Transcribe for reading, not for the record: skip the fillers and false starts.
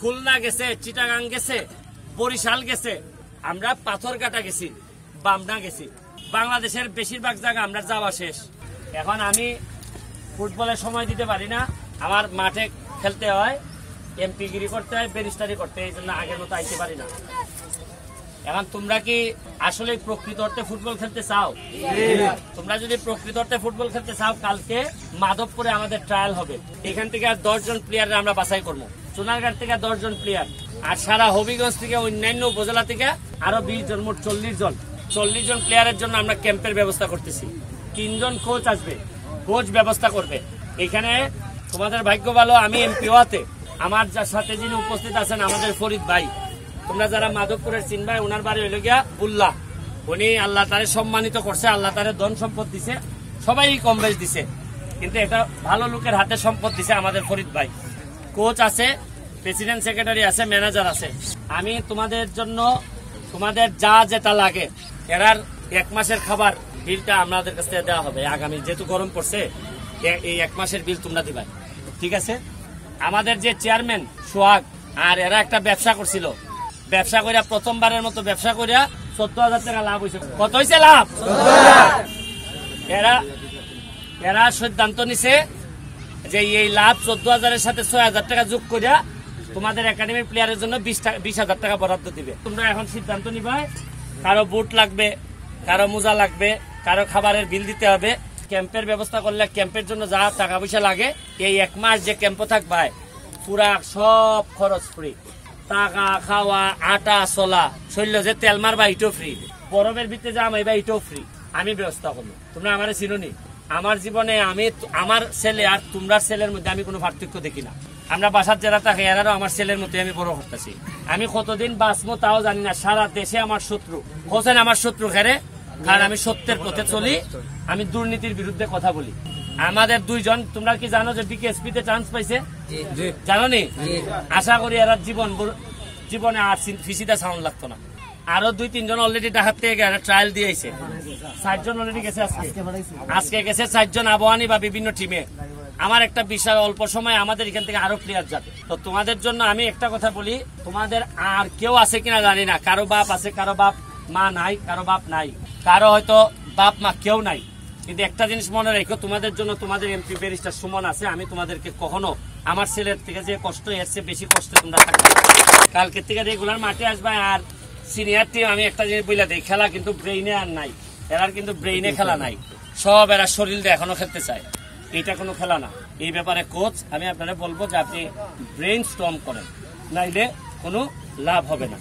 খুলনা গেছে, চিটাগাং গেছে, বরিশাল গেছে, আমরা পাথরঘাটা গেছি, বামনা গেছি। বাংলাদেশের বেশিরভাগ জায়গা আমরা যাওয়া শেষ। এখন আমি ফুটবলের সময় দিতে পারি না, আমার মাঠে খেলতে হয়, এমপিগিরি করতে হয়, ব্যারিস্টারি করতে হয়, এই জন্য আগের মতো আইতে পারি না। এখন তোমরা কি আসলে প্রকৃত অর্থে ফুটবল খেলতে চাও? তোমরা যদি প্রকৃত অর্থে ফুটবল খেলতে চাও, কালকে মাধবপুরে আমাদের ট্রায়াল হবে। এখান থেকে আর 10 জন প্লেয়ার আমরা বাছাই করবো। সোনারঘাট থেকে 10 জন প্লেয়ার, আর সারা হবিগঞ্জ থেকে অন্যান্য উপজেলা থেকে আরো 20 জন, মোট 40 জন। 40 জন প্লেয়ারের জন্য আমরা ক্যাম্পের ব্যবস্থা করতেছি। 3 জন কোচ আসবে, কোচ ব্যবস্থা করবে। এখানে তোমাদের ভাগ্য ভালো, আমি এমপি হওয়াতে আমার যার সাথে যিনি উপস্থিত আছেন আমাদের ফরিদ ভাই, তোমরা যারা মাধবপুরের চিন ভাই, ওনার বাড়ি হইল গিয়া উল্লাহ। উনি আল্লাহ তারে সম্মানিত করছে, আল্লাহ তারে ধন সম্পদ দিছে, সবাই কম বেশ দিছে, কিন্তু এটা ভালো লোকের হাতে সম্পদ দিছে আমাদের ফরিদ ভাই। কোচ আছে, প্রেসিডেন্ট সেক্রেটারি আছে, ম্যানেজার আছে। আমি তোমাদের জন্য তোমাদের যা যেটা লাগে, এরার 1 মাসের খাবার বিলটা আমাদের কাছ থেকে দেওয়া হবে আগামী, যেহেতু গরম পড়ছে, এই 1 মাসের বিল তোমরা দিবা, ঠিক আছে? আমাদের যে চেয়ারম্যান সোহাগ, আর এরা একটা ব্যবসা করছিল, ব্যবসা করিয়া প্রথমবারের মতো ব্যবসা করিয়া 14,000 টাকা লাভ হয়েছে। কত হয়েছে লাভ? এরা সিদ্ধান্ত নিছে যে এই লাভ 14,000-এর সাথে 6,000 টাকা যোগ করিয়া তোমাদের একাডেমির প্লেয়ারের জন্য 20,000 টাকা বরাদ্দ দিবে। তোমরা এখন সিদ্ধান্ত নিবা, কারো বুট লাগবে, কারো মোজা লাগবে, কারো খাবারের বিল দিতে হবে। ক্যাম্পের ব্যবস্থা করলে ক্যাম্পের জন্য যা টাকা পয়সা লাগে, এই 1 মাস যে ক্যাম্প থাকবে পুরা সব খরচ ফ্রি। টাকা, খাওয়া, আটা, চলা, শৈল্য যে তেল মারবা এটাও ফ্রি, বরফের ভিতরে যা মাইবা এটাও ফ্রি, আমি ব্যবস্থা করবো। তোমরা আমার চিনুনি, আমার জীবনে আমি আমার ছেলে আর তোমরা ছেলের মধ্যে আমি কোনো পার্থক্য দেখি না। আমরা বাসার যারা থাকে এরারও আমার ছেলের মধ্যে আমি বড় করতেছি। আমি কতদিন বাঁচবো তাও জানি না, সারা দেশে আমার শত্রু হোসেন, আমার শত্রু খেরে, কারণ আমি সত্যের পথে চলি, আমি দুর্নীতির বিরুদ্ধে কথা বলি। আমাদের 2 জন, তোমরা কি জানো যে বিকেএসপি তে চান্স পাইছে? জানো নি? আশা করি এরা জীবনে আর ফিসিটা সাউন্ড লাগতো না। আরো 2-3 জন অলরেডি ঢাকা থেকে ট্রায়াল দিয়েছে, 60 জন অলরেডি গেছে, আজকে গেছে 4 জন আবহানী বা বিভিন্ন টিমে। আমার একটা বিশাল অল্প সময় আমাদের এখান থেকে আরো প্লেয়ার যাবে। তো তোমাদের জন্য আমি একটা কথা বলি, তোমাদের আর কেউ আছে কিনা জানি না, কারো বাপ আছে, কারো বাপ মা নাই, কারো বাপ নাই, কারো হয়তো বাপ মা কেউ নাই, কিন্তু একটা জিনিস মনে রেখো, তোমাদের জন্য তোমাদের এমপি ব্যারিস্টার সুমন আছে। আমি তোমাদেরকে কখনো আমার ছেলের থেকে যে কষ্ট, এর চেয়ে বেশি কষ্ট তোমরা থাকবে। কালকে থেকে রেগুলার মাঠে আসবে। আর সিনিয়র টিম, আমি একটা জিনিস বলে দিই, খেলা কিন্তু ব্রেইনে আর নাই, এরার কিন্তু ব্রেইনে খেলা নাই, সব এরা শরীর দিয়ে এখনো খেলতে চায়, এটা কোনো খেলা না। এই ব্যাপারে কোচ আমি আপনারা বলবো যে আপনি ব্রেইন স্টর্ম করেন, নাইলে কোনো লাভ হবে না।